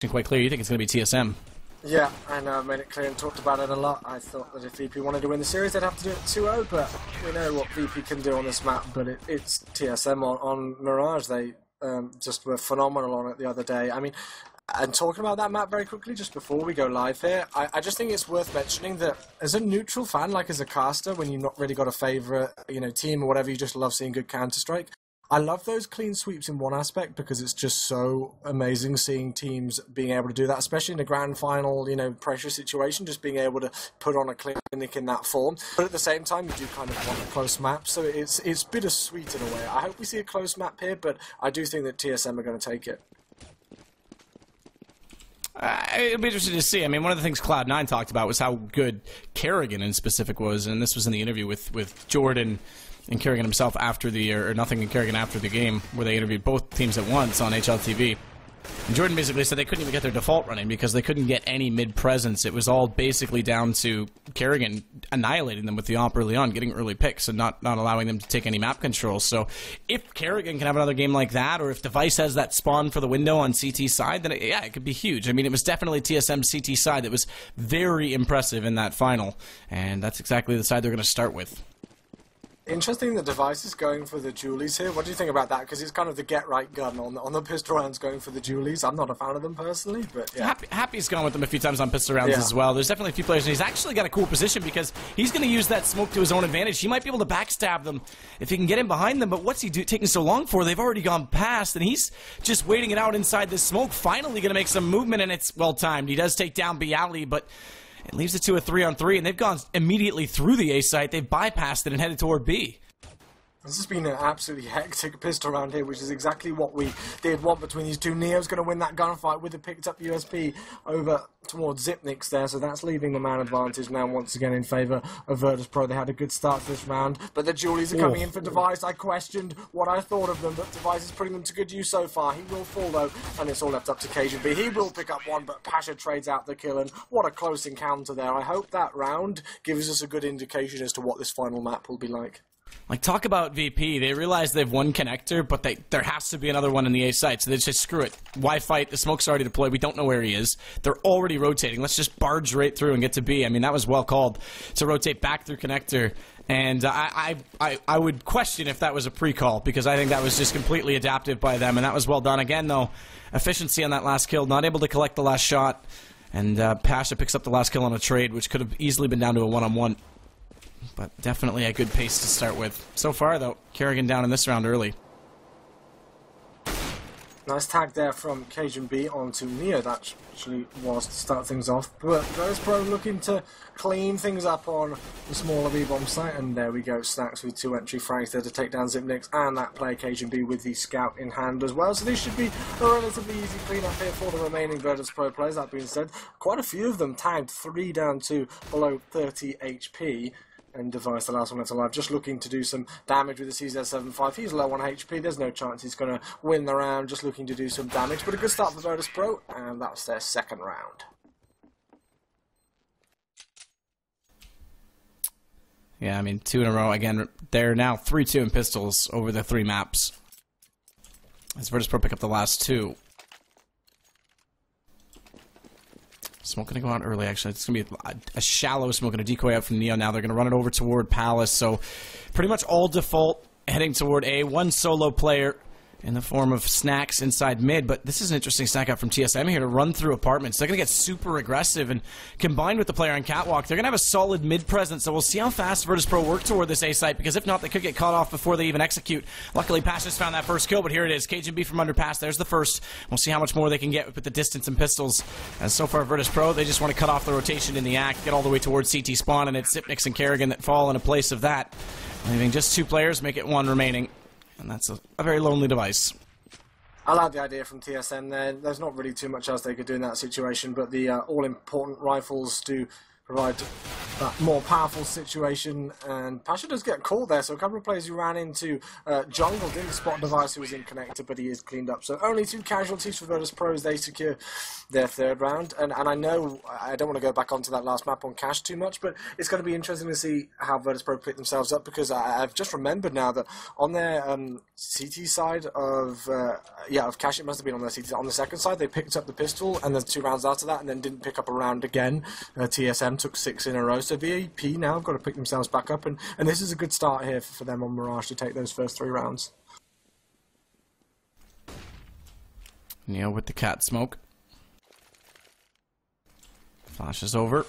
quite clear. You think it's going to be TSM. Yeah, and made it clear and talked about it a lot. I thought that if VP wanted to win the series, they'd have to do it 2-0, but we know what VP can do on this map, but it's TSM on Mirage. They just were phenomenal on it the other day. I mean, and talking about that map very quickly, just before we go live here, I just think it's worth mentioning that as a neutral fan, like as a caster, when you've not really got a favourite, team or whatever, you just love seeing good Counter-Strike. I love those clean sweeps in one aspect because it's just so amazing seeing teams being able to do that, especially in a grand final, pressure situation, just being able to put on a clinic in that form. But at the same time, you do kind of want a close map, so it's bittersweet in a way. I hope we see a close map here, but I do think that TSM are going to take it. It'll be interesting to see. I mean, one of the things Cloud9 talked about was how good Kerrigan in specific was, and this was in the interview with Jordan and Kerrigan himself after or Nothing and Kerrigan after the game, where they interviewed both teams at once on HLTV. And Jordan basically said they couldn't even get their default running because they couldn't get any mid-presence. It was all basically down to Kerrigan annihilating them with the AWP early on, getting early picks and not allowing them to take any map control. So if Kerrigan can have another game like that, or if Device has that spawn for the window on CT side, then it could be huge. I mean, it was definitely TSM CT side that was very impressive in that final, and that's exactly the side they're going to start with. Interesting the Device is going for the Julies here. What do you think about that? Because it's kind of the get-right gun on the pistol rounds going for the Julies. I'm not a fan of them personally, but yeah. Happy's gone with them a few times on pistol rounds as well. There's definitely a few players, and he's actually got a cool position because he's going to use that smoke to his own advantage. He might be able to backstab them if he can get in behind them, but what's he taking so long for? They've already gone past, and he's just waiting it out inside this smoke. Finally going to make some movement, and it's well-timed. He does take down Bialy, but it leaves it to a 3-on-3, and they've gone immediately through the A site. They've bypassed it and headed toward B. This has been an absolutely hectic pistol round here, which is exactly what we did want between these two. Neo's going to win that gunfight with the picked up USP over towards Zipnix there, so that's leaving the man advantage now once again in favour of Virtus.Pro. They had a good start to this round, but the Julies are coming in for Device. I questioned what I thought of them, but Device is putting them to good use so far. He will fall though, and it's all left up to CageB. He will pick up one, but Pasha trades out the kill, and what a close encounter there. I hope that round gives us a good indication as to what this final map will be like. Like, talk about VP. They realize they've one connector, but there has to be another one in the A site, so they just screw it. Why fight? The smoke's already deployed. We don't know where he is. They're already rotating. Let's just barge right through and get to B. I mean, that was well called to rotate back through connector. And I would question if that was a pre-call, because I think that was just completely adaptive by them, and that was well done. Again, though, efficiency on that last kill, not able to collect the last shot, and Pasha picks up the last kill on a trade, which could have easily been down to a one-on-one. But definitely a good pace to start with. So far, though, Kerrigan down in this round early. Nice tag there from CageB onto Neo. That actually was to start things off. But Virtus.Pro looking to clean things up on the smaller B-bomb site. And there we go. Snacks with 2 entry frags there to take down Zipnix. And that player CageB with the scout in hand as well. So this should be a relatively easy clean-up here for the remaining Virtus.Pro players. That being said, quite a few of them tagged 3 down to below 30 HP. And Device, the last one that's alive, just looking to do some damage with the CZ75. He's low on HP. There's no chance he's going to win the round, just looking to do some damage. But a good start for Virtus.Pro, and that's their second round. Yeah, I mean, 2 in a row. Again, they're now 3-2 in pistols over the 3 maps. As Virtus.Pro pick up the last 2. Smoke going to go out early, actually. It's going to be a shallow smoke and a decoy out from Neo now. They're going to run it over toward Palace. So pretty much all default heading toward A. One solo player in the form of Snacks inside mid. But this is an interesting stack up from TSM here to run through apartments. They're going to get super aggressive, and combined with the player on Catwalk, they're going to have a solid mid presence. So we'll see how fast Virtus.Pro work toward this A site, because if not, they could get caught off before they even execute. Luckily, Pasha's found that first kill, but here it is. CageB from underpass. There's the first. We'll see how much more they can get with the distance and pistols. As so far, Virtus.Pro, they just want to cut off the rotation in the act, get all the way towards CT spawn, and it's Zipnix and Kerrigan that fall in a place of that. Leaving just 2 players, make it 1 remaining. And that's a very lonely Device. I like the idea from TSM there. There's not really too much else they could do in that situation, but the all-important rifles do provide that more powerful situation, and Pasha does get caught there, so a couple of players who ran into jungle didn't spot Device, who was in connector, but he is cleaned up. So only 2 casualties for Virtus.Pro as they secure their 3rd round, and I know I don't want to go back onto that last map on Cash too much, but it's going to be interesting to see how Virtus.Pro pick themselves up, because I've just remembered now that on their CT side of Cash, it must have been on their CT, on the second side, they picked up the pistol, and then 2 rounds after that, and then didn't pick up a round again. TSM took 6 in a row, so VIP now have got to pick themselves back up, and this is a good start here for them on Mirage to take those first 3 rounds. Neo with the cat smoke. Flashes over.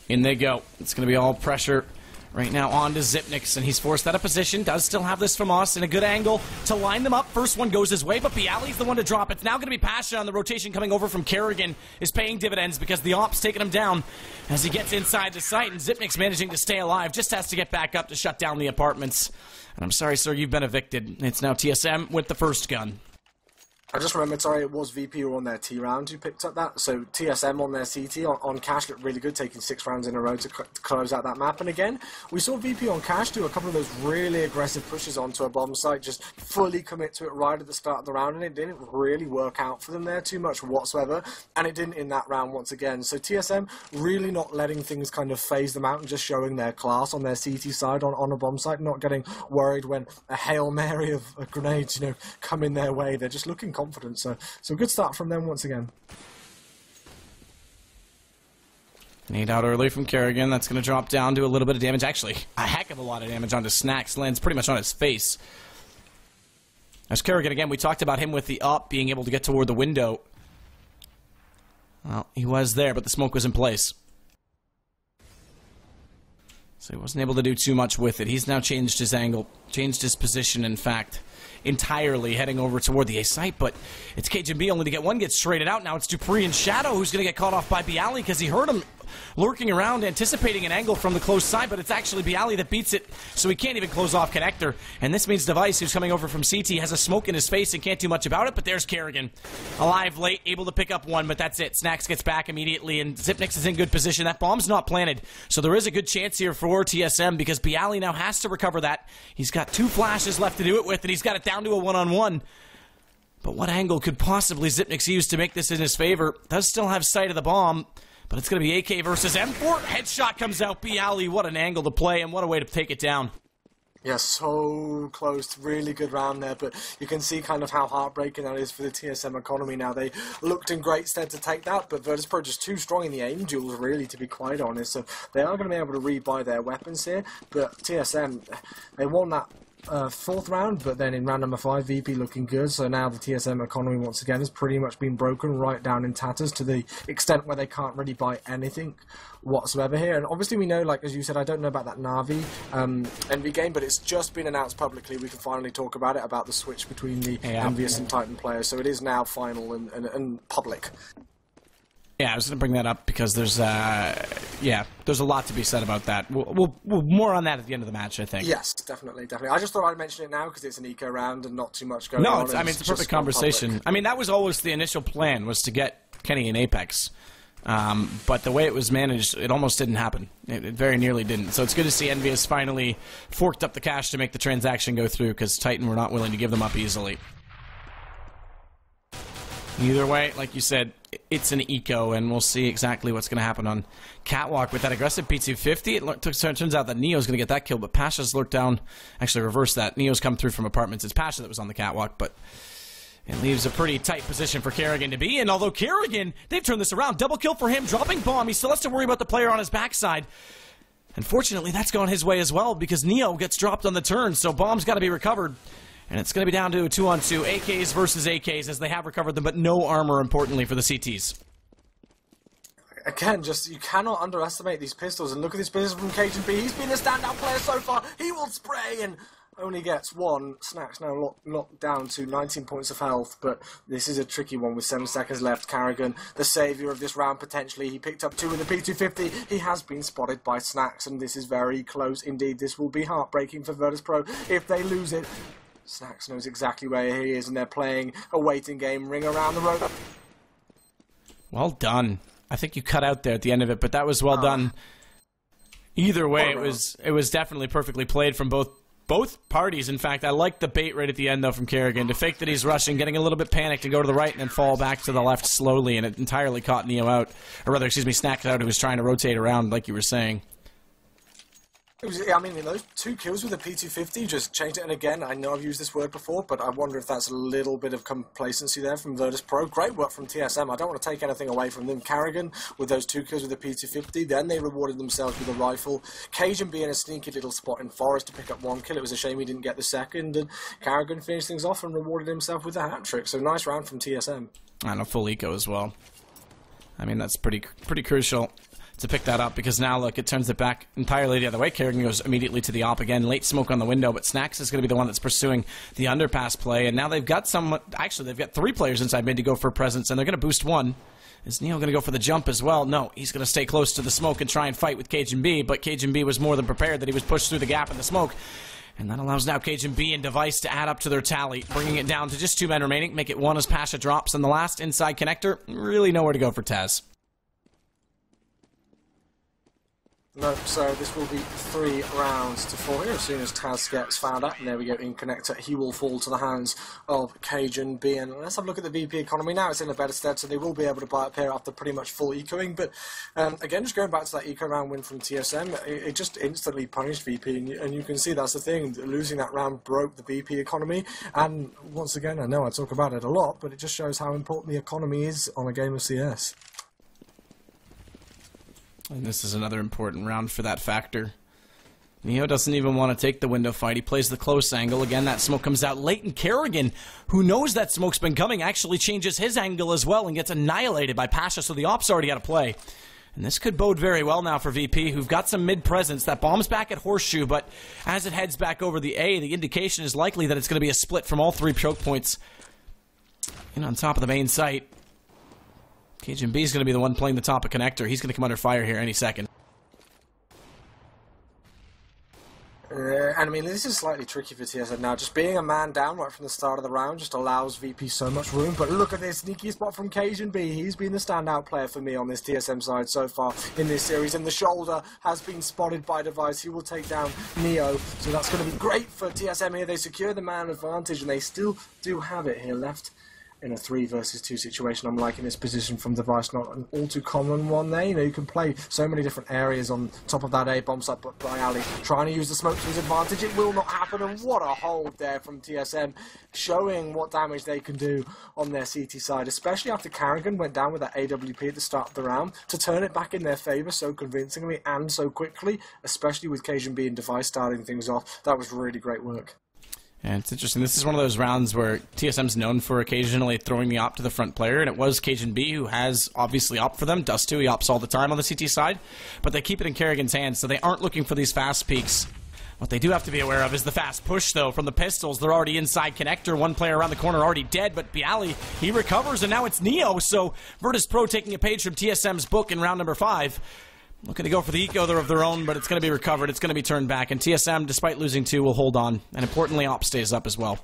In they go. It's going to be all pressure right now on to Xyp9x, and he's forced out of position. Does still have this from us in a good angle to line them up. First one goes his way, but BO3's the one to drop. It's now going to be Pasha, on the rotation coming over from Kerrigan is paying dividends because the op's taking him down as he gets inside the site, and Xyp9x managing to stay alive. Just has to get back up to shut down the apartments. And I'm sorry, sir, you've been evicted. It's now TSM with the first gun. I just remembered, sorry, it was VP who were on their T round who picked up that. So TSM on their CT on Cash looked really good, taking 6 rounds in a row to close out that map. And again, we saw VP on Cash do a couple of those really aggressive pushes onto a bomb site, just fully commit to it right at the start of the round, and it didn't really work out for them there too much whatsoever, and it didn't in that round once again. So TSM really not letting things kind of phase them out and just showing their class on their CT side on a bomb site, not getting worried when a Hail Mary of grenades, come in their way. They're just looking confident, so a good start from them once again. Nade out early from Kerrigan. That's going to drop down to a little bit of damage. Actually, a heck of a lot of damage onto Snax. Lands pretty much on his face. As Kerrigan, again, we talked about him with the up, being able to get toward the window. Well, he was there, but the smoke was in place. So he wasn't able to do too much with it. He's now changed his angle, changed his position, in fact, entirely, heading over toward the A site, but it's KGB only to get one, gets traded out. Now it's Dupree and Shadow who's going to get caught off by BO3 because he heard him lurking around, anticipating an angle from the close side, but it's actually BO3 that beats it, so he can't even close off connector. And this means Device, who's coming over from CT, has a smoke in his face and can't do much about it, but there's Kerrigan. Alive late, able to pick up one, but that's it. Snax gets back immediately, and Xyp9x is in good position. That bomb's not planted, so there is a good chance here for TSM because BO3 now has to recover that. He's got 2 flashes left to do it with, and he's got it down to a one-on-one. But what angle could possibly Xyp9x use to make this in his favor? Does still have sight of the bomb, but it's going to be AK versus M4. Headshot comes out. BO3, what an angle to play, and what a way to take it down. Yeah, so close. Really good round there, but you can see kind of how heartbreaking that is for the TSM economy now. They looked in great stead to take that, but Virtus.Pro just too strong in the aim duels, really, to be quite honest. So they are going to be able to rebuy their weapons here, but TSM, they won that 4th round, but then in round number 5, VP looking good, so now the TSM economy once again has pretty much been broken right down in tatters to the extent where they can't really buy anything whatsoever here. And obviously we know, like as you said, I don't know about that Na'Vi Envy game, but it's just been announced publicly. We can finally talk about it, about the switch between the Envious and Titan players, so it is now final and public. Yeah, I was going to bring that up because there's there's a lot to be said about that. We'll more on that at the end of the match, I think. Yes, definitely. I just thought I'd mention it now because it's an eco round and not too much going on. No, it's a perfect conversation. I mean, that was always the initial plan, was to get Kenny in Apex. But the way it was managed, it almost didn't happen. It very nearly didn't. So it's good to see Envious finally forked up the cash to make the transaction go through, because Titan were not willing to give them up easily. Either way, like you said, it's an eco, and we'll see exactly what's going to happen on Catwalk with that aggressive P250. It turns out that Neo's going to get that kill, but Pasha's lurked down. Actually, reverse that. Neo's come through from apartments. It's Pasha that was on the Catwalk, but it leaves a pretty tight position for Kerrigan to be in. Although Kerrigan, they've turned this around. Double kill for him, dropping bomb. He still has to worry about the player on his backside. Unfortunately, that's gone his way as well, because Neo gets dropped on the turn, so bomb's got to be recovered. And it's going to be down to a 2-on-2, AKs versus AKs, as they have recovered them, but no armor, importantly, for the CTs. Again, just, you cannot underestimate these pistols, and look at this pistol from KGB. He's been a standout player so far. He will spray and only gets 1. Snax now locked down to 19 points of health, but this is a tricky one with 7 seconds left. Kerrigan, the saviour of this round, potentially. He picked up 2 with the P250. He has been spotted by Snax, and this is very close indeed. This will be heartbreaking for Virtus.Pro if they lose it. Snax knows exactly where he is, and they're playing a waiting game, ring around the road. Well done. I think you cut out there at the end of it, but that was well done. Either way, it was definitely perfectly played from both parties. In fact, I like the bait right at the end, though, from Kerrigan to fake that he's rushing, getting a little bit panicked, and go to the right and then fall back to the left slowly, and it entirely caught Neo out. Or rather, excuse me, Snacks out, who was trying to rotate around, like you were saying. I mean, those 2 kills with the P250 just changed it. And again, I know I've used this word before, but I wonder if that's a little bit of complacency there from Virtus.Pro. Great work from TSM. I don't want to take anything away from them. Kerrigan with those 2 kills with the P250. Then they rewarded themselves with a rifle. Cajun being a sneaky little spot in Forest to pick up 1 kill. It was a shame he didn't get the second. And Kerrigan finished things off and rewarded himself with a hat-trick. So nice round from TSM. And a full eco as well. I mean, that's pretty crucial to pick that up, because now, look, it turns it back entirely the other way. Kerrigan goes immediately to the op again. Late smoke on the window, but Snacks is going to be the one that's pursuing the underpass play, and now they've got actually, they've got 3 players inside mid to go for a presence, and they're going to boost 1. Is Neo going to go for the jump as well? No, he's going to stay close to the smoke and try and fight with Cajun B, but Cajun B was more than prepared that he was pushed through the gap in the smoke. And that allows now Cajun B and Device to add up to their tally, bringing it down to just 2 men remaining, make it 1 as Pasha drops, and the last inside connector, really nowhere to go for Taz. No, so this will be 3 rounds to 4 here. As soon as Taz gets found out, and there we go, in connector, he will fall to the hands of Cajun B. And let's have a look at the VP economy now. It's in a better stead, so they will be able to buy up here after pretty much full ecoing. But again, just going back to that eco round win from TSM, it just instantly punished VP, and you can see that's the thing. Losing that round broke the VP economy. And once again, I know I talk about it a lot, but it just shows how important the economy is on a game of CS. And this is another important round for that factor. Neo doesn't even want to take the window fight. He plays the close angle. Again, that smoke comes out late, and Kerrigan, who knows that smoke's been coming, actually changes his angle as well and gets annihilated by Pasha, so the op's already out of play. And this could bode very well now for VP, who've got some mid-presence. That bomb's back at Horseshoe, but as it heads back over the A, the indication is likely that it's going to be a split from all 3 choke points. And on top of the main site, Cajun B is going to be the one playing the top of connector. He's going to come under fire here any second. And I mean, this is slightly tricky for TSM now. Just being a man down right from the start of the round just allows VP so much room. But look at this sneaky spot from Cajun B. He's been the standout player for me on this TSM side so far in this series. And the shoulder has been spotted by Device. He will take down Neo. So that's going to be great for TSM here. They secure the man advantage, and they still do have it here left in a 3 versus 2 situation. I'm liking this position from Device, not an all too common one there. You know, you can play so many different areas on top of that A, bomb site by Ali, trying to use the smoke to his advantage. It will not happen, and what a hold there from TSM, showing what damage they can do on their CT side, especially after Kerrigan went down with that AWP at the start of the round, to turn it back in their favour so convincingly and so quickly, especially with Cajun B and Device starting things off. That was really great work. And it's interesting, this is one of those rounds where TSM's known for occasionally throwing the op to the front player, and it was Cajun B who has obviously op for them. Does too, he ops all the time on the CT side, but they keep it in Kerrigan's hands, so they aren't looking for these fast peaks. What they do have to be aware of is the fast push, though, from the pistols. They're already inside connector, 1 player around the corner already dead, but Bialy, he recovers, and now it's Neo, so Virtus.Pro taking a page from TSM's book in round number 5. Looking to go for the eco of their own, but it's going to be recovered. It's going to be turned back. And TSM, despite losing 2, will hold on. And importantly, op stays up as well.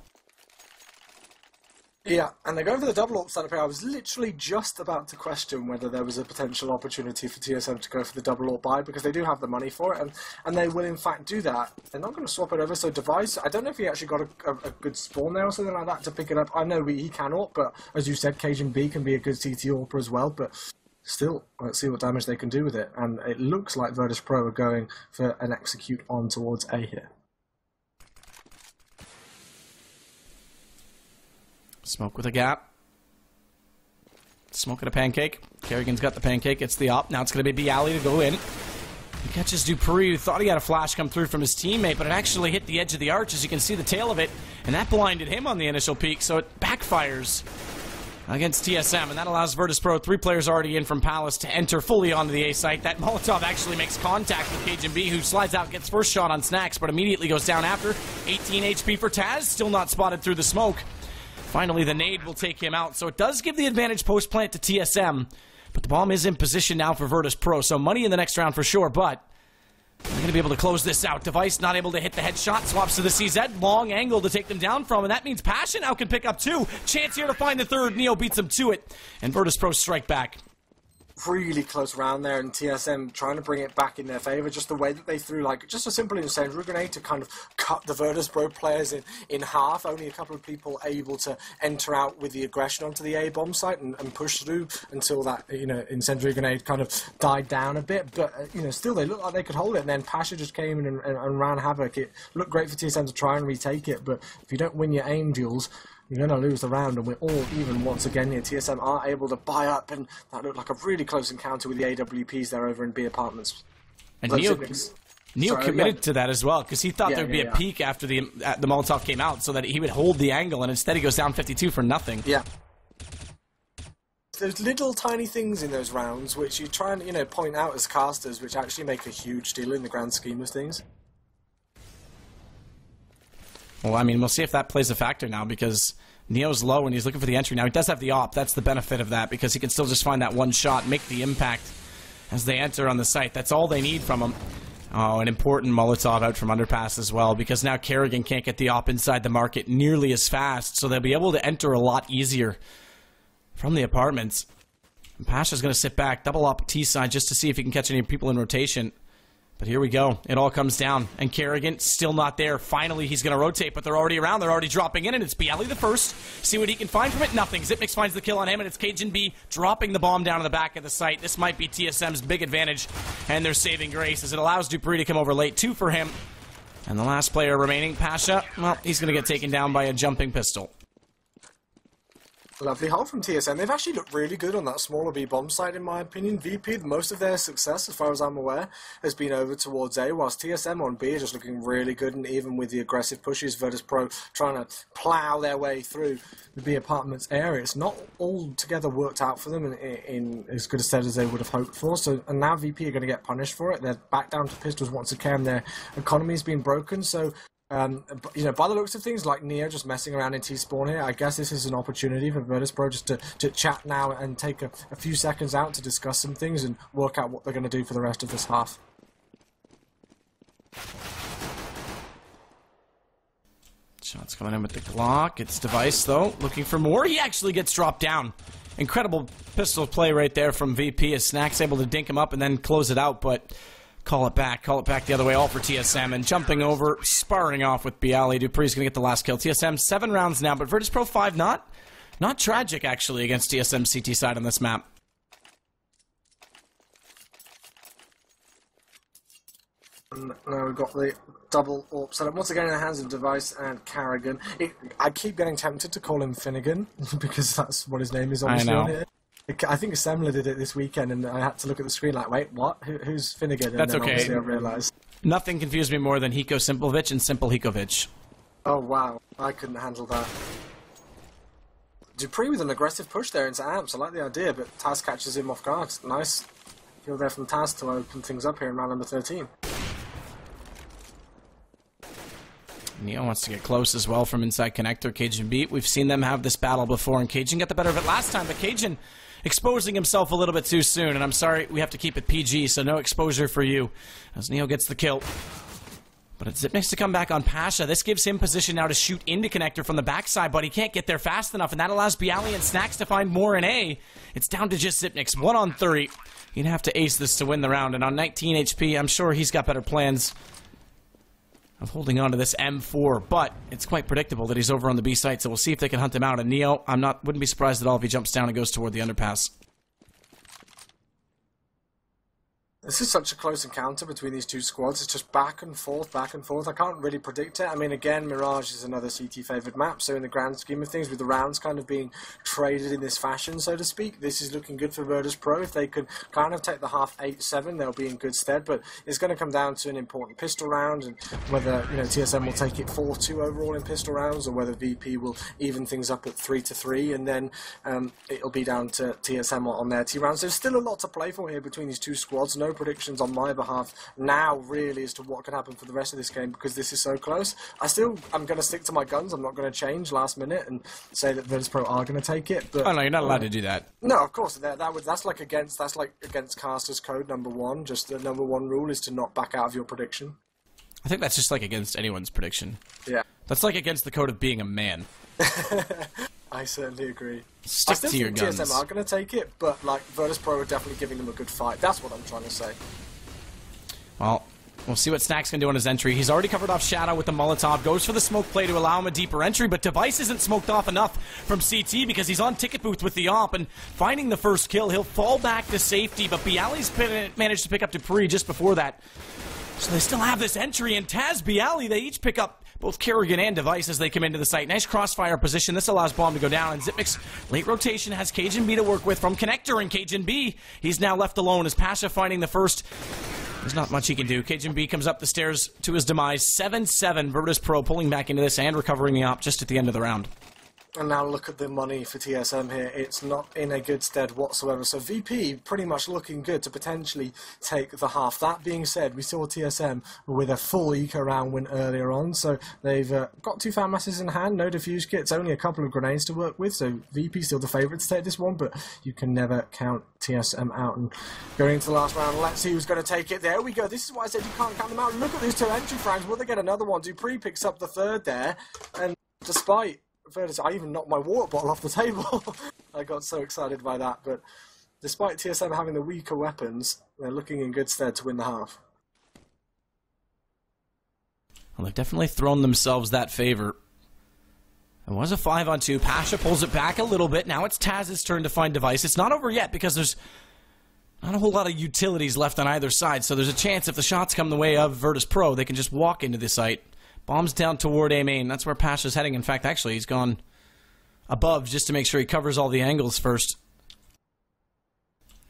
Yeah, and they're going for the double op setup here. I was literally just about to question whether there was a potential opportunity for TSM to go for the double op buy, because they do have the money for it, and they will in fact do that. They're not going to swap it over, so Device, I don't know if he actually got a good spawn there or something like that to pick it up. I know he cannot, but as you said, Cajun B can be a good CT AWP as well, but still, let's see what damage they can do with it. And it looks like Virtus.Pro are going for an execute on towards A here. Smoke with a gap. Smoke at a pancake. Kerrigan's got the pancake. It's the op. Now it's going to be Bialy to go in. He catches Dupree, who thought he had a flash come through from his teammate, but it actually hit the edge of the arch, as you can see the tail of it, and that blinded him on the initial peek, so it backfires against TSM, and that allows Virtus.Pro, 3 players already in from Palace, to enter fully onto the A site. That Molotov actually makes contact with Cajun B, who slides out, gets first shot on Snacks, but immediately goes down after. 18 HP for Taz, still not spotted through the smoke. Finally, the nade will take him out, so it does give the advantage post-plant to TSM, but the bomb is in position now for Virtus.Pro, so money in the next round for sure, but they're going to be able to close this out. Device not able to hit the headshot, swaps to the CZ, long angle to take them down from, and that means Passion now can pick up 2. Chance here to find the 3rd, Neo beats him to it, and Virtus.Pro strike back. really close round there, and TSM trying to bring it back in their favour. Just the way that they threw, like, just a simple incendiary grenade to kind of cut the Virtus.Pro players in half. Only a couple of people able to enter out with the aggression onto the A bomb site and push through until that, you know, incendiary grenade kind of died down a bit. But you know, still they looked like they could hold it. And then Pasha just came in and ran havoc. It looked great for TSM to try and retake it, but if you don't win your aim duels, you're going to lose the round, and we're all even once again here. TSM are able to buy up, and that looked like a really close encounter with the AWPs there over in B Apartments. And Neo committed to that as well, because he thought there'd be a peek after the Molotov came out, so that he would hold the angle, and instead he goes down 52 for nothing. Yeah. There's little tiny things in those rounds which you try and, you know, point out as casters, which actually make a huge deal in the grand scheme of things. Well, I mean, we'll see if that plays a factor now, because Neo's low and he's looking for the entry. Now, he does have the op. That's the benefit of that, because he can still just find that one shot, make the impact as they enter on the site. That's all they need from him. Oh, an important Molotov out from underpass as well, because now Kerrigan can't get the op inside the market nearly as fast, so they'll be able to enter a lot easier from the apartments. And Pasha's going to sit back, double op T side, just to see if he can catch any people in rotation. But here we go. It all comes down. And Kerrigan still not there. Finally, he's going to rotate, but they're already around. They're already dropping in, and it's BO3 the first. See what he can find from it. Nothing. Zipnix finds the kill on him, and it's Cajun B dropping the bomb down in the back of the site. This might be TSM's big advantage, and they're saving grace as it allows Dupree to come over late. 2 for him. And the last player remaining, Pasha, well, he's going to get taken down by a jumping pistol. Lovely hold from TSM. They've actually looked really good on that smaller B bomb site, in my opinion. VP, most of their success, as far as I'm aware, has been over towards A, whilst TSM on B are just looking really good, and even with the aggressive pushes, Virtus.Pro trying to plough their way through the B apartments area. It's not altogether worked out for them in as good a stead as they would have hoped for. So, and now VP are going to get punished for it. They're back down to pistols once again. Their economy's been broken, so you know, by the looks of things, like Neo just messing around in T-spawn here, I guess this is an opportunity for Virtus.Pro just to chat now and take a few seconds out to discuss some things and work out what they're going to do for the rest of this half. Shots coming in with the Glock. It's Device, though, looking for more. He actually gets dropped down. Incredible pistol play right there from VP, as Snack's able to dink him up and then close it out, but call it back the other way, all for TSM, and jumping over, sparring off with Bialy. Dupree's going to get the last kill. TSM 7 rounds now, but Virtus.Pro 5 not tragic, actually, against TSM CT side on this map. Now we've got the double AWP set up once again in the hands of Device and Kerrigan. I keep getting tempted to call him Finnegan, because that's what his name is obviously on here. I think Semler did it this weekend, and I had to look at the screen like, wait, what? Who's Finnegan? And that's then okay. Obviously I realised. Nothing confused me more than Hiko Simpovic and Simple Hikovic. Oh, wow. I couldn't handle that. Dupree with an aggressive push there into Amps. I like the idea, but Taz catches him off guard. Nice kill there from Taz to open things up here in round number 13. Neo wants to get close as well from inside connector. Cajun beat. We've seen them have this battle before, and Cajun got the better of it last time, but Cajun exposing himself a little bit too soon, and I'm sorry, we have to keep it PG, so no exposure for you, as Neo gets the kill. But it's Zipnix to come back on Pasha. This gives him position now to shoot into connector from the backside, but he can't get there fast enough, and that allows Bialy and Snacks to find more in A. It's down to just Zipnix, 1 on 3. He'd have to ace this to win the round, and on 19 HP, I'm sure he's got better plans of holding on to this M4, but it's quite predictable that he's over on the B site, so we'll see if they can hunt him out. And Neo, wouldn't be surprised at all if he jumps down and goes toward the underpass. This is such a close encounter between these two squads. It's just back and forth, back and forth. I can't really predict it. I mean, again, Mirage is another CT-favoured map, so in the grand scheme of things, with the rounds kind of being traded in this fashion, so to speak, this is looking good for Virtus.Pro. If they can kind of take the half 8-7, they'll be in good stead, but it's going to come down to an important pistol round, and whether, you know, TSM will take it 4-2 overall in pistol rounds, or whether VP will even things up at 3-3, and then it'll be down to TSM on their T rounds. There's still a lot to play for here between these two squads. No predictions on my behalf now really as to what can happen for the rest of this game, because this is so close. I'm going to stick to my guns. I'm not going to change last minute and say that Virtus.Pro are going to take it. But oh no, you're not allowed to do that. No, of course. That's like against casters code #1. Just the #1 rule is to not back out of your prediction. I think that's just like against anyone's prediction. Yeah. That's like against the code of being a man. I certainly agree. Stick I still to your think guns. TSM are going to take it, but like Virtus.Pro are definitely giving them a good fight. That's what I'm trying to say. Well, we'll see what Snack's going to do on his entry. He's already covered off Shadow with the Molotov. Goes for the smoke play to allow him a deeper entry, but Device isn't smoked off enough from CT because he's on ticket booth with the AWP, and finding the first kill, he'll fall back to safety, but Bialy's managed to pick up Dupree just before that. So they still have this entry, and Taz, Bialy, they each pick up both Kerrigan and Device as they come into the site. Nice crossfire position. This allows Bomb to go down, and Zipnik's late rotation has Cajun B to work with from Connector, and Cajun B, he's now left alone as Pasha finding the first. There's not much he can do. Cajun B comes up the stairs to his demise. 7-7, Virtus.Pro pulling back into this and recovering the op just at the end of the round. And now look at the money for TSM here. It's not in a good stead whatsoever. So VP pretty much looking good to potentially take the half. That being said, we saw TSM with a full eco round win earlier on. So they've got 2 fan masses in hand, no defuse kits, only a couple of grenades to work with. So VP still the favourite to take this one, but you can never count TSM out. And going into the last round, let's see who's going to take it. There we go. This is why I said you can't count them out. Look at these 2 entry frags. Will they get another one? Dupree picks up the 3rd there. And despite Virtus, I even knocked my water bottle off the table. I got so excited by that. But despite TSM having the weaker weapons, they're looking in good stead to win the half. Well, they've definitely thrown themselves that favor. It was a 5-on-2. Pasha pulls it back a little bit. Now it's Taz's turn to find Device. It's not over yet because there's not a whole lot of utilities left on either side. So there's a chance if the shots come the way of Virtus.Pro, they can just walk into the site. Bombs down toward A main. That's where Pasha's heading. In fact, actually, he's gone above just to make sure he covers all the angles first.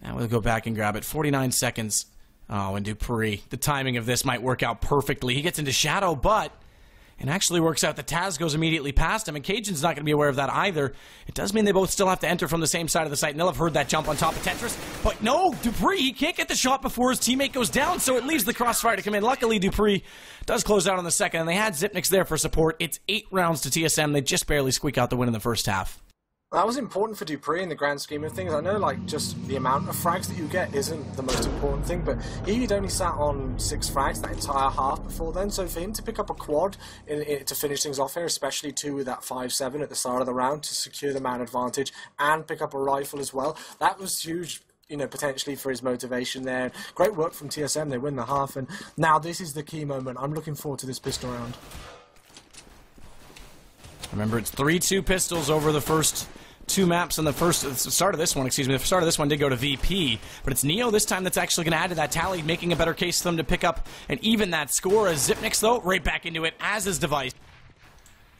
Now we'll go back and grab it. 49 seconds. Oh, and Dupree. The timing of this might work out perfectly. He gets into Shadow, but it actually works out that Taz goes immediately past him, and Cajun's not going to be aware of that either. It does mean they both still have to enter from the same side of the site, and they'll have heard that jump on top of Tetris. But no, Dupree, he can't get the shot before his teammate goes down, so it leaves the crossfire to come in. Luckily, Dupree does close out on the second, and they had Zipnik's there for support. It's 8 rounds to TSM. They just barely squeak out the win in the first half. That was important for Dupree in the grand scheme of things. I know, like, just the amount of frags that you get isn't the most important thing, but he'd only sat on 6 frags that entire half before then, so for him to pick up a quad to finish things off here, especially 2 with that 5-7 at the start of the round to secure the man advantage and pick up a rifle as well, that was huge, you know, potentially for his motivation there. Great work from TSM. They win the half, and now this is the key moment. I'm looking forward to this pistol round. Remember, it's 3-2 pistols over the first 2 maps on the start of this one, excuse me. The start of this one did go to VP, but it's Neo this time that's actually going to add to that tally, making a better case for them to pick up and even that score. As Zipnik's, though, right back into it, as is Device.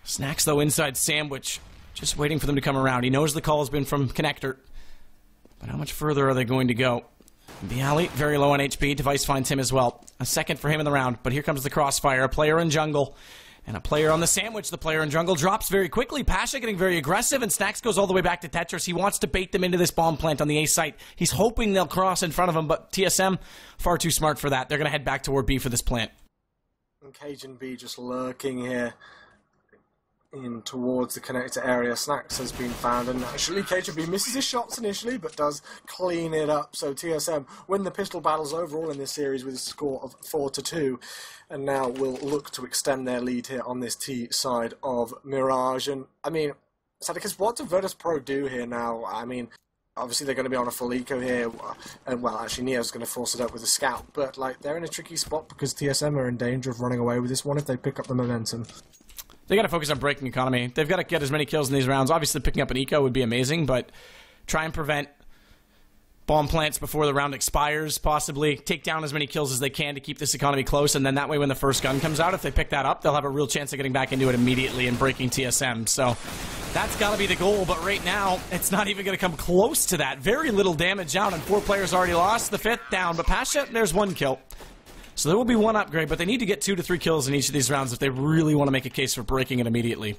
Snacks, though, inside Sandwich, just waiting for them to come around. He knows the call has been from Connector, but how much further are they going to go? Bialy, very low on HP. Device finds him as well. A second for him in the round, but here comes the crossfire. A player in jungle. And a player on the sandwich. The player in jungle drops very quickly. Pasha getting very aggressive, and Snacks goes all the way back to Tetris. He wants to bait them into this bomb plant on the A site. He's hoping they'll cross in front of him, but TSM, far too smart for that. They're going to head back toward B for this plant. And Cajun B just lurking here in towards the connector area. Snacks has been found, and actually Cajun B misses his shots initially, but does clean it up. So TSM win the pistol battles overall in this series with a score of 4-2, and now will look to extend their lead here on this T side of Mirage. And I mean, because what do Virtus.Pro do here now? I mean, obviously they're going to be on a full eco here, and well, actually Neo's going to force it up with a scout, but like they're in a tricky spot because TSM are in danger of running away with this one if they pick up the momentum. They got to focus on breaking economy. They've got to get as many kills in these rounds. Obviously, picking up an eco would be amazing, but try and prevent bomb plants before the round expires, possibly. Take down as many kills as they can to keep this economy close, and then that way when the first gun comes out, if they pick that up, they'll have a real chance of getting back into it immediately and breaking TSM. So that's got to be the goal, but right now, it's not even going to come close to that. Very little damage out, and 4 players already lost. The 5th down, but Pasha, there's 1 kill. So there will be 1 upgrade, but they need to get 2 to 3 kills in each of these rounds if they really want to make a case for breaking it immediately.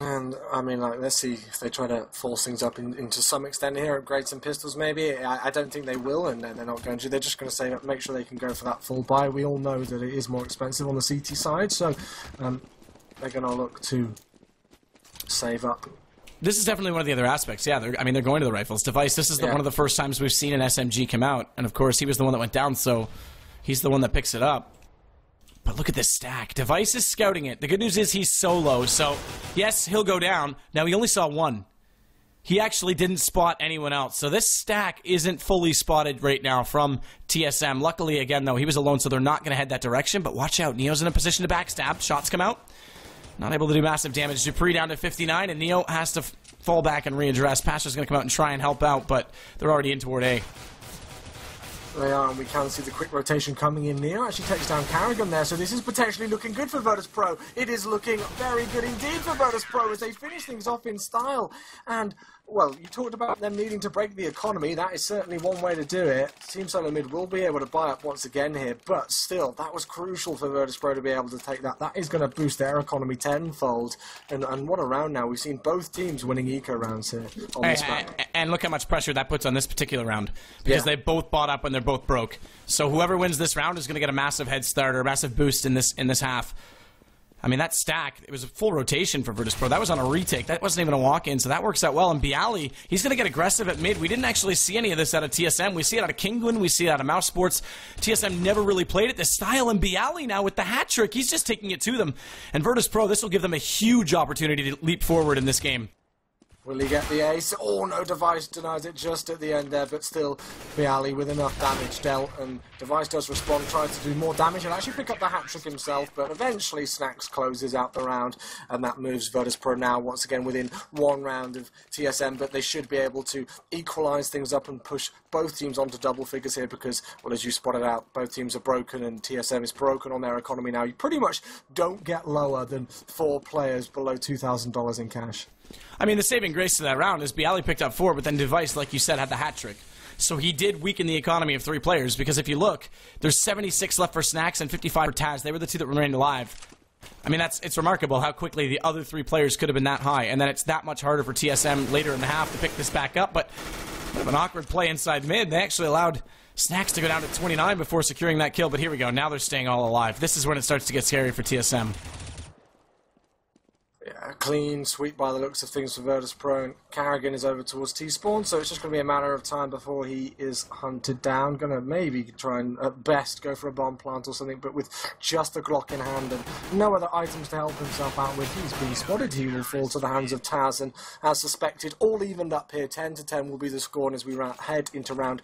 And, I mean, like, let's see if they try to force things up into some extent here, upgrade some pistols maybe. I don't think they will, and they're not going to. They're just going to save up, make sure they can go for that full buy. We all know that it is more expensive on the CT side, so they're going to look to save up. This is definitely one of the other aspects. Yeah, they're going to the rifles. Device, this is one of the first times we've seen an SMG come out. And, of course, he was the one that went down, so he's the one that picks it up. But look at this stack. Device is scouting it. The good news is he's solo, so yes, he'll go down. Now, he only saw one. He actually didn't spot anyone else. So this stack isn't fully spotted right now from TSM. Luckily, again, though, he was alone, so they're not going to head that direction. But watch out. Neo's in a position to backstab. Shots come out. Not able to do massive damage. Dupree down to 59, and Neo has to fall back and readdress. Pasha's going to come out and try and help out, but they're already in toward A. They are, and we can see the quick rotation coming in. Neo actually takes down Carrigan there, so this is potentially looking good for Virtus.Pro. It is looking very good indeed for Virtus.Pro as they finish things off in style. And, well, you talked about them needing to break the economy. That is certainly one way to do it. Team Solo Mid will be able to buy up once again here, but still, that was crucial for Virtus.Pro to be able to take that. That is going to boost their economy tenfold. And what a round now. We've seen both teams winning eco rounds here on this map. And look how much pressure that puts on this particular round, because they both bought up and they're both broke. So whoever wins this round is going to get a massive head start or a massive boost in this half. I mean, that stack, it was a full rotation for Virtus.Pro. That was on a retake. That wasn't even a walk-in, so that works out well. And Bialy, he's going to get aggressive at mid. We didn't actually see any of this out of TSM. We see it out of Kingwin. We see it out of Mouse Sports. TSM never really played it this style. And Bialy now with the hat trick, he's just taking it to them. And Virtus.Pro, this will give them a huge opportunity to leap forward in this game. Will he get the ace? Oh, no, Device denies it just at the end there, but still, Bialy with enough damage dealt, and Device does respond, tries to do more damage, and actually pick up the hat-trick himself, but eventually Snacks closes out the round, and that moves Virtus.Pro now once again within one round of TSM, but they should be able to equalise things up and push both teams onto double figures here, because, well, as you spotted out, both teams are broken, and TSM is broken on their economy now. You pretty much don't get lower than 4 players below $2,000 in cash. I mean, the saving grace to that round is Bialy picked up 4, but then Device, like you said, had the hat trick. So he did weaken the economy of 3 players, because if you look, there's 76 left for Snacks and 55 for Taz. They were the 2 that remained alive. I mean, it's remarkable how quickly the other 3 players could have been that high, and then it's that much harder for TSM later in the half to pick this back up, but an awkward play inside mid. They actually allowed Snacks to go down to 29 before securing that kill, but here we go. Now they're staying all alive. This is when it starts to get scary for TSM. Yeah, clean sweep by the looks of things for Virtus.Pro, and Carrigan is over towards T-Spawn, so it's just going to be a matter of time before he is hunted down. Going to maybe try and, at best, go for a bomb plant or something, but with just a Glock in hand and no other items to help himself out with, he's been spotted. He will fall to the hands of Taz, and as suspected, all evened up here. 10-10 will be the score, and as we head into round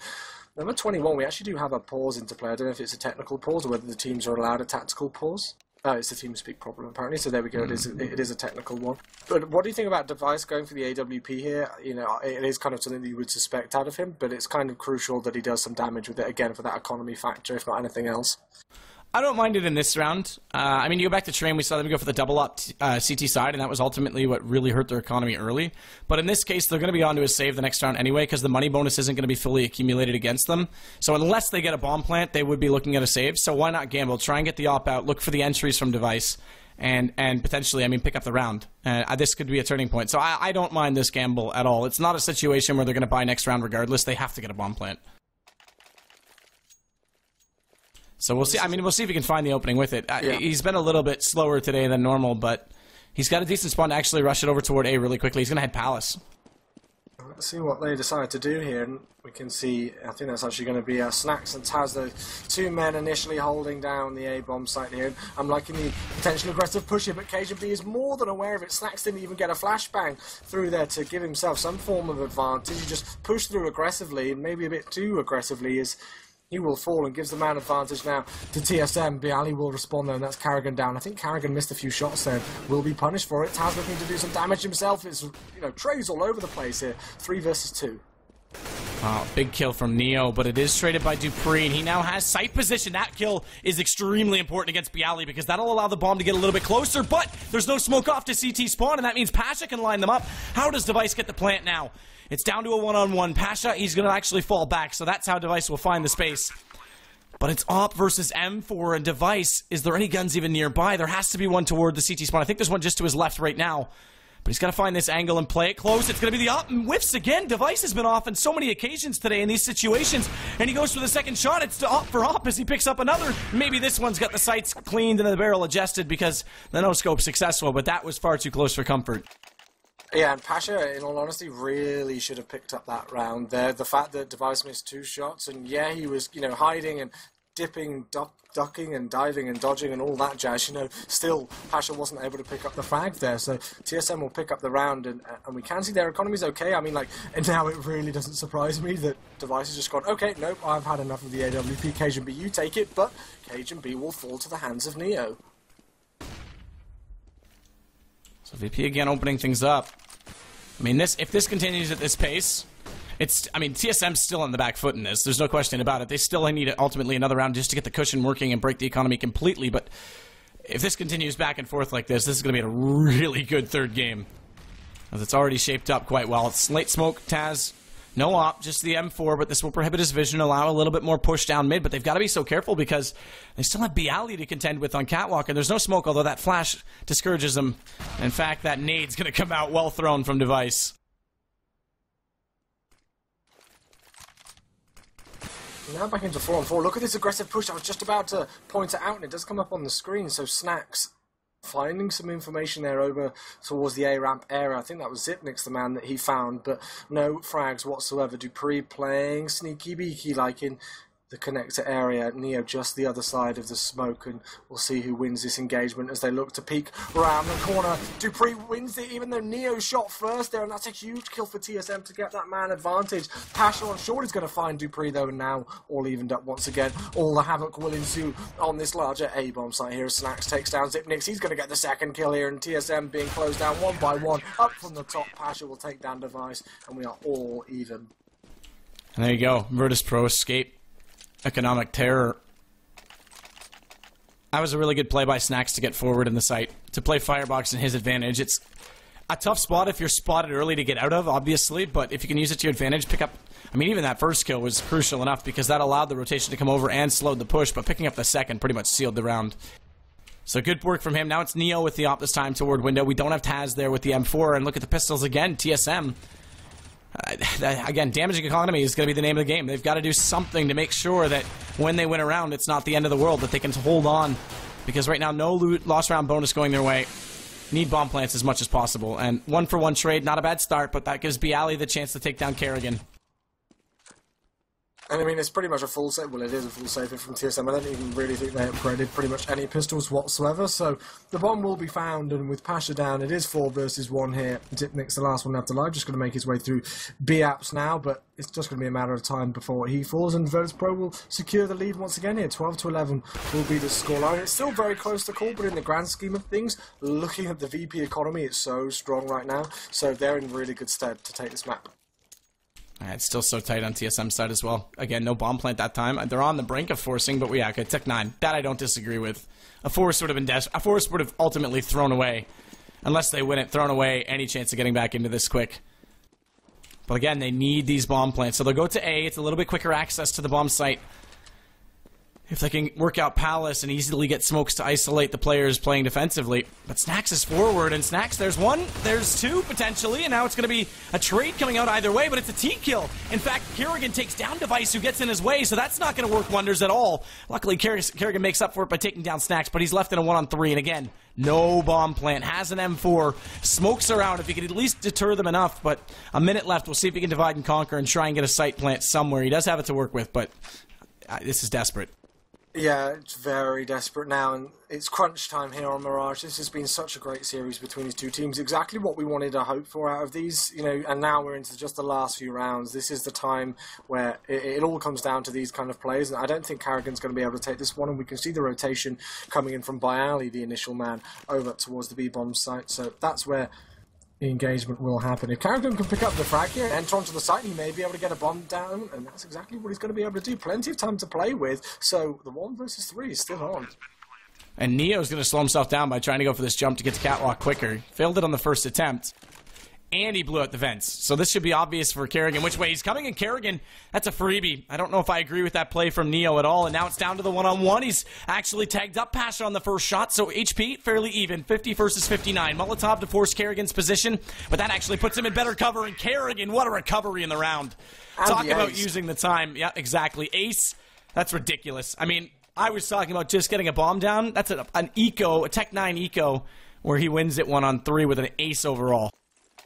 number 21, we actually do have a pause into play. I don't know if it's a technical pause or whether the teams are allowed a tactical pause. Oh, it's a TeamSpeak problem, apparently, so there we go, it is a technical one. But what do you think about Device going for the AWP here? You know, it is kind of something that you would suspect out of him, but it's kind of crucial that he does some damage with it, again, for that economy factor, if not anything else. I don't mind it in this round. I mean, you go back to Train, we saw them go for the double-up CT side, and that was ultimately what really hurt their economy early. But in this case, they're going to be on to a save the next round anyway, because the money bonus isn't going to be fully accumulated against them. So unless they get a bomb plant, they would be looking at a save. So why not gamble? Try and get the op-out, look for the entries from Device, and potentially, I mean, pick up the round. This could be a turning point. So I don't mind this gamble at all. It's not a situation where they're going to buy next round regardless. They have to get a bomb plant. So we'll see. I mean, we'll see if he can find the opening with it. Yeah. He's been a little bit slower today than normal, but he's got a decent spawn to actually rush it over toward A really quickly. He's going to head Palace. Let's see what they decide to do here. And we can see, I think that's actually going to be Snacks and Taz, the 2 men initially holding down the A-bomb site here. I'm liking the potential aggressive push here, but Cajun B is more than aware of it. Snacks didn't even get a flashbang through there to give himself some form of advantage. He just pushed through aggressively, and maybe a bit too aggressively, as he will fall and gives the man advantage now to TSM. Bialy will respond there, and that's Carrigan down. I think Carrigan missed a few shots there. Will be punished for it. Taz looking to do some damage himself. It's, you know, trays all over the place here. 3 versus 2. Oh, big kill from Neo, but it is traded by Dupree, and he now has sight position. That kill is extremely important against Bialy because that'll allow the bomb to get a little bit closer, but there's no smoke off to CT spawn, and that means Pasha can line them up. How does Device get the plant now? It's down to a one-on-one. Pasha, he's going to actually fall back, so that's how Device will find the space. But it's Op versus M4 and Device. Is there any guns even nearby? There has to be one toward the CT spawn. I think there's one just to his left right now. But he's got to find this angle and play it close. It's going to be the Op and whiffs again. Device has been off on so many occasions today in these situations. And he goes for the second shot. It's to Op for Op as he picks up another. Maybe this one's got the sights cleaned and the barrel adjusted because the no-scope's successful. But that was far too close for comfort. Yeah, and Pasha, in all honesty, really should have picked up that round there. The fact that Device missed 2 shots, and yeah, he was, you know, hiding and dipping, ducking and diving and dodging and all that jazz, you know, still Pasha wasn't able to pick up the frag there. So TSM will pick up the round, and we can see their economy's okay. I mean, like, and now it really doesn't surprise me that Device has just gone, okay, nope, I've had enough of the AWP. Cajun B, you take it, but Cajun B will fall to the hands of Neo. So VP again opening things up. I mean, if this continues at this pace, I mean, TSM's still on the back foot in this. There's no question about it. They still need ultimately another round just to get the cushion working and break the economy completely. But if this continues back and forth like this is going to be a really good third game, as it's already shaped up quite well. It's late smoke, Taz, no op, just the M4, but this will prohibit his vision, allow a little bit more push down mid. But they've got to be so careful because they still have BO3 to contend with on Catwalk, and there's no smoke, although that flash discourages them. In fact, that nade's going to come out well thrown from Device. Now back into 4-on-4. Look at this aggressive push. I was just about to point it out, and it does come up on the screen. So Snacks finding some information there over towards the A-ramp area. I think that was Zipnik's the man that he found, but no frags whatsoever. Dupree playing sneaky beaky like in the connector area. Neo just the other side of the smoke, and we'll see who wins this engagement as they look to peek around the corner. Dupree wins it, even though Neo shot first there, and that's a huge kill for TSM to get that man advantage. Pasha on short is going to find Dupree though, and now all evened up once again. All the havoc will ensue on this larger A-bomb site here as Snacks takes down Zipnix. He's going to get the second kill here, and TSM being closed down one by one. Up from the top, Pasha will take down Device, and we are all even. And there you go, Virtus.Pro escape. Economic terror. That was a really good play by Snacks to get forward in the site, to play Firebox in his advantage. It's a tough spot if you're spotted early to get out of, obviously, but if you can use it to your advantage, pick up... I mean, even that first kill was crucial enough because that allowed the rotation to come over and slowed the push, but picking up the second pretty much sealed the round. So good work from him. Now it's Neo with the op this time toward window. We don't have Taz there with the M4, and look at the pistols again, TSM. Again, damaging economy is going to be the name of the game. They've got to do something to make sure that when they win a round, it's not the end of the world, that they can hold on. Because right now, no loot, lost round bonus going their way. Need bomb plants as much as possible. And 1-for-1 trade, not a bad start, but that gives BO3 the chance to take down Kerrigan. And I mean, it's pretty much a full save. Well, it is a full save from TSM. I don't even really think they upgraded pretty much any pistols whatsoever. So the bomb will be found, and with Pasha down, it is 4 versus 1 here. Zipnik's the last one left alive, just going to make his way through B-Apps now, but it's just going to be a matter of time before he falls, and Virtus.Pro will secure the lead once again here. 12-11 will be the scoreline. It's still very close to call, but in the grand scheme of things, looking at the VP economy, it's so strong right now. So they're in really good stead to take this map. It's still so tight on TSM side as well. Again, no bomb plant that time. They're on the brink of forcing, but yeah, okay, Tech 9. That I don't disagree with. A force would have been a force would have ultimately thrown away, unless they win it, thrown away any chance of getting back into this quick. But again, they need these bomb plants, so they'll go to A. It's a little bit quicker access to the bomb site. If they can work out Palace and easily get smokes to isolate the players playing defensively. But Snacks is forward, and Snacks, there's one, there's two, potentially, and now it's going to be a trade coming out either way, but it's a T-kill. In fact, Kerrigan takes down Device, who gets in his way, so that's not going to work wonders at all. Luckily, Kerrigan makes up for it by taking down Snacks, but he's left in a 1-on-3, and again, no bomb plant, has an M4, smokes around if he could at least deter them enough, but a minute left. We'll see if he can divide and conquer and try and get a site plant somewhere. He does have it to work with, but this is desperate. Yeah, it's very desperate now, and it's crunch time here on Mirage. This has been such a great series between these two teams. Exactly what we wanted to hope for out of these, you know, and now we're into just the last few rounds. This is the time where it all comes down to these kind of plays, and I don't think Kerrigan's going to be able to take this one, and we can see the rotation coming in from BO3, the initial man, over towards the B-bomb site, so that's where the engagement will happen. If Kerrigan can pick up the frag here and enter onto the site, he may be able to get a bomb down, and that's exactly what he's going to be able to do. Plenty of time to play with, so the 1 versus 3 is still on. And Neo's going to slow himself down by trying to go for this jump to get to Catwalk quicker. Failed it on the first attempt. And he blew out the vents. So this should be obvious for Kerrigan which way he's coming. And Kerrigan, that's a freebie. I don't know if I agree with that play from Neo at all. And now it's down to the 1-on-1. He's actually tagged up Pasha on the first shot. So HP, fairly even. 50 versus 59. Molotov to force Kerrigan's position. But that actually puts him in better cover. And Kerrigan, what a recovery in the round. And talk about using the time. Yeah, exactly. Ace, that's ridiculous. I mean, I was talking about just getting a bomb down. That's an eco, a Tech 9 eco, where he wins it 1-on-3 with an ace overall.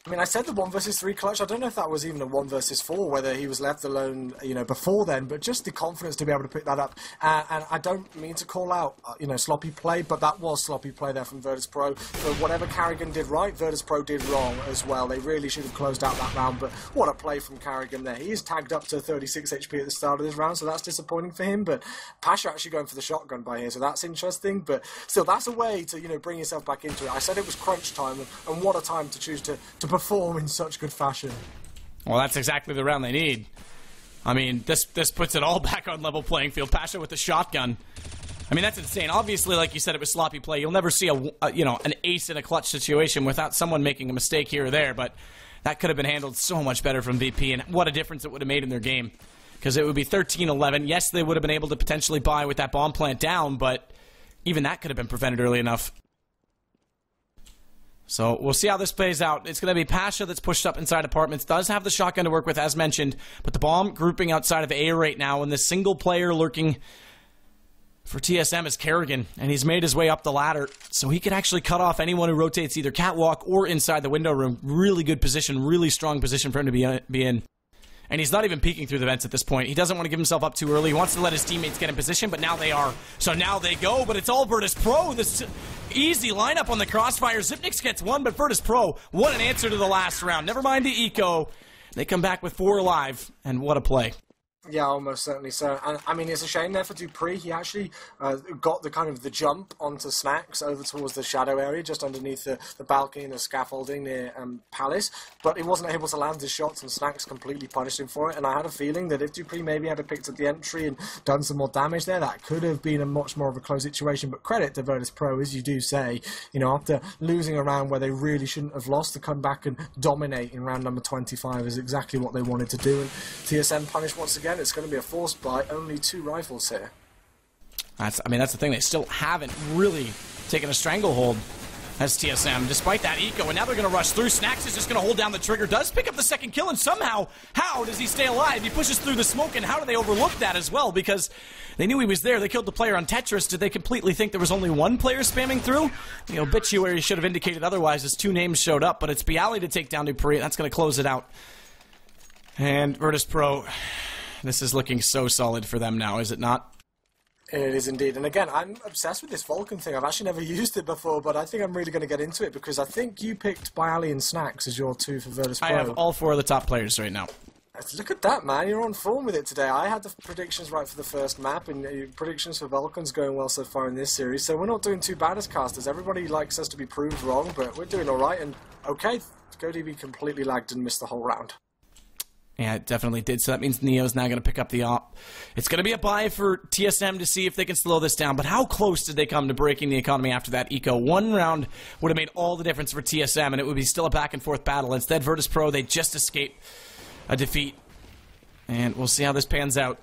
I mean, I said the 1 versus 3 clutch. I don't know if that was even a 1 versus 4, whether he was left alone, before then, but just the confidence to be able to pick that up. And I don't mean to call out, sloppy play, but that was sloppy play there from Virtus.Pro. So whatever Carrigan did right, Virtus.Pro did wrong as well. They really should have closed out that round, but what a play from Carrigan there. He is tagged up to 36 HP at the start of this round, so that's disappointing for him, but Pasha actually going for the shotgun by here, so that's interesting, but still, that's a way to, bring yourself back into it. I said it was crunch time, and what a time to choose to perform in such good fashion. Well, that's exactly the round they need. I mean, this puts it all back on level playing field. Pasha with the shotgun. I mean, that's insane. Obviously, like you said, it was sloppy play. You'll never see an ace in a clutch situation without someone making a mistake here or there, but that could have been handled so much better from VP, and what a difference it would have made in their game. Because it would be 13-11. Yes, they would have been able to potentially buy with that bomb plant down, but even that could have been prevented early enough. So we'll see how this plays out. It's going to be Pasha that's pushed up inside apartments. Does have the shotgun to work with, as mentioned. But the bomb grouping outside of A right now. And the single player lurking for TSM is Carrigan. And he's made his way up the ladder. So he could actually cut off anyone who rotates either catwalk or inside the window room. Really good position. Really strong position for him to be in. And he's not even peeking through the vents at this point. He doesn't want to give himself up too early. He wants to let his teammates get in position, but now they are. So now they go, but it's all Virtus.Pro. This easy lineup on the crossfire. Zipnix gets one, but Virtus.Pro, what an answer to the last round. Never mind the eco. They come back with 4 alive, and what a play. Yeah, almost certainly so. And I mean, it's a shame there for Dupree. He actually got the jump onto Snacks over towards the shadow area, just underneath the balcony and the scaffolding near Palace. But he wasn't able to land his shots, and Snacks completely punished him for it. And I had a feeling that if Dupree maybe had picked up the entry and done some more damage there, that could have been a much more of a close situation. But credit to Virtus.Pro, as you do say, after losing a round where they really shouldn't have lost, to come back and dominate in round number 25 is exactly what they wanted to do. And TSM punished once again. It's going to be a forced buy. Only 2 rifles here. That's the thing. They still haven't really taken a stranglehold as TSM, despite that eco. And now they're going to rush through. Snacks is just going to hold down the trigger. Does pick up the second kill, and somehow, how does he stay alive? He pushes through the smoke, and how do they overlook that as well? Because they knew he was there. They killed the player on Tetris. Did they completely think there was only one player spamming through? Obituary should have indicated otherwise as 2 names showed up, but it's Bialy to take down Dupree. That's going to close it out. And Virtus.Pro, this is looking so solid for them now, is it not? It is indeed. And again, I'm obsessed with this Vulcan thing. I've actually never used it before, but I think I'm really going to get into it because I think you picked Bialy and Snacks as your 2 for Virtus.Pro. I have all 4 of the top players right now. Look at that, man. You're on form with it today. I had the predictions right for the first map, and predictions for Vulcan's going well so far in this series, so we're not doing too bad as casters. Everybody likes us to be proved wrong, but we're doing all right. And okay, GoDB completely lagged and missed the whole round. Yeah, it definitely did. So that means Neo's now going to pick up the op. It's going to be a buy for TSM to see if they can slow this down. But how close did they come to breaking the economy after that eco? 1 round would have made all the difference for TSM, and it would be still a back-and-forth battle. Instead, Virtus.Pro, they just escaped a defeat. And we'll see how this pans out.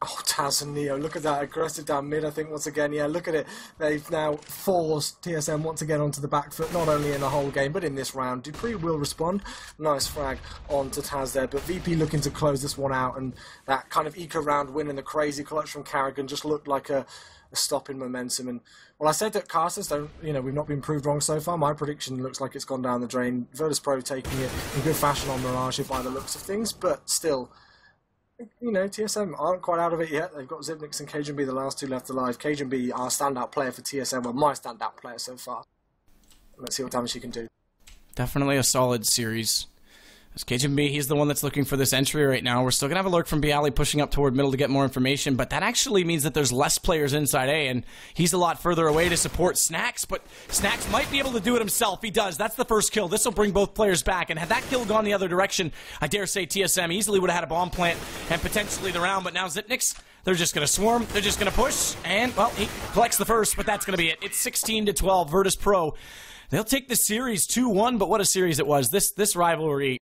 Oh, Taz and Neo, look at that. Aggressive down mid, I think, once again. Yeah, look at it. They've now forced TSM once again onto the back foot, not only in the whole game, but in this round. Dupree will respond. Nice frag onto Taz there, but VP looking to close this one out, and that kind of eco-round win and the crazy clutch from Carrigan just looked like a stop in momentum. And, well, I said that casters don't, we've not been proved wrong so far. My prediction looks like it's gone down the drain. Virtus.Pro taking it in good fashion on Mirage by the looks of things, but still, TSM aren't quite out of it yet. They've got Zipnix and Cajun B, the last 2 left alive. Cajun B, our standout player for TSM, well, my standout player so far. Let's see what damage he can do. Definitely a solid series. As Cajun B, he's the one that's looking for this entry right now. We're still going to have a lurk from Bialy pushing up toward middle to get more information, but that actually means that there's less players inside A, and he's a lot further away to support Snacks, but Snacks might be able to do it himself. He does. That's the first kill. This will bring both players back, and had that kill gone the other direction, I dare say TSM easily would have had a bomb plant and potentially the round, but now Zipnix, they're just going to swarm, they're just going to push, and, well, he collects the first, but that's going to be it. It's 16-12, Virtus.Pro. They'll take the series 2-1, but what a series it was. This rivalry